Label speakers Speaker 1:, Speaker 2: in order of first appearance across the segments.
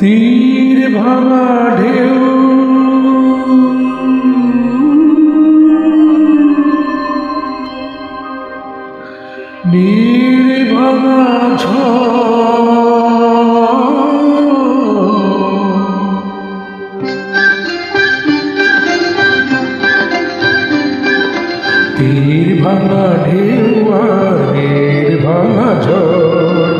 Speaker 1: তীর ভাঙা ঢেউ নীর ভাঙা তীর ভাঙা ঢেউ আর নীর ভাঙা ঝড়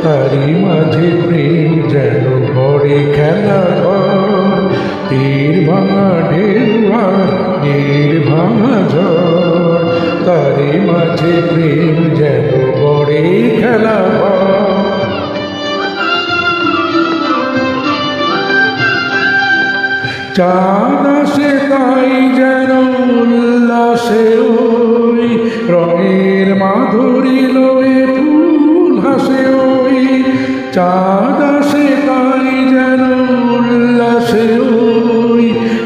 Speaker 1: তারি মাঝে প্রেম যেন ঘরে খেলা ঘর। তীর ভাঙা ঢেউ আর নীর ভাঙা ঝড় তারি মাঝে প্রেম যেন ঘরে খেলা ঘর। চাঁদ আসে তাই যেন উল্লাসে ওই রঙের মাধুরী লয়ে ফুল হাসে ওই। চাঁদ আসে তাই যেন উল্লাসে ওই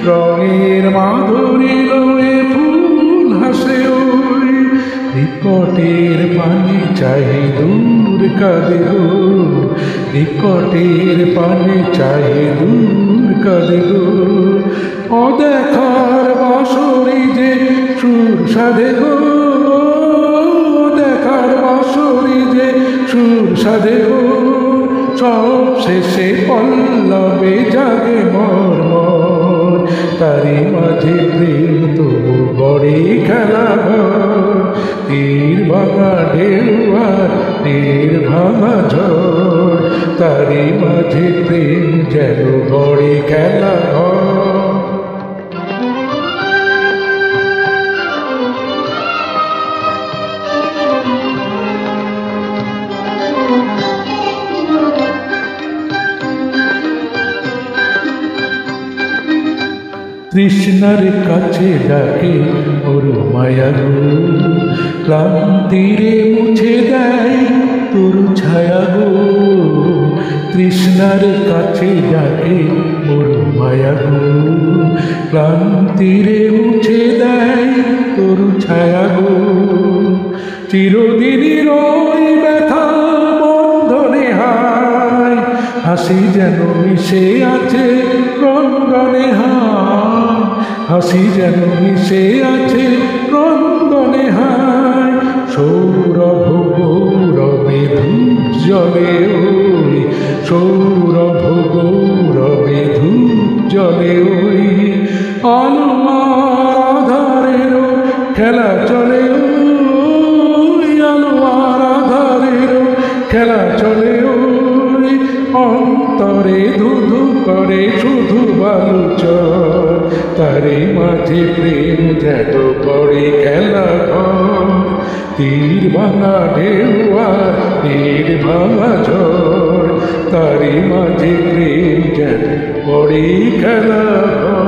Speaker 1: রঙের মাধুরী লয়ে ফুল হাসে ওই। নিকটের পানি চাই দূর কাঁদে গো, নিকটের পানি চাই দূর কাঁদে গো। অদেখার বাঁশরি যে সুর সাধে গো, দেখার বাঁশরি যে সুর সাধে গো। সব শেষে পল্লবে জাগে মর মর তারি মাঝে প্রেম তবু গড়ে খেলা ঘর। তীর ভাঙা ঢেউ আর তীর ভাঙা ঝড় তারি মাঝে প্রেম যেন গড়ে খেলা ঘর। তৃষ্ণার কাছে ডাকে ওর মায়া গো, ক্লান্তিরে মুছে দেয় তোর ছায়া গো। তৃষ্ণার কাছে ডাকে ওর মায়া গো, ক্লান্তিরে মুছে দেয় তোর ছায়া গো। চিরদিনের ওই ব্যথা বন্ধনে হায়, হাসি যেন মিশে আছে রঙ্গনে হায়, হাসি যেন মিশে আছে রঙ্গনে হায়। সৌরভ গৌরবে ধূপ জ্বলে ওই, সৌরভ গৌরবে ধূপ জ্বলে ওই। আলো আর আধারেরও খেলা চলে ওই, আলো আর আধারেরও খেলা চলে ওই। অন্তরে ধুধু করে শুধু বালুচর তারি মাঝে প্রেম যেন করে খেলা ঘর। তীর ভাঙা ঢেউ আর তীর ভাঙা ঝড় তারি মাঝে প্রেম যেন করে খেলা ঘর।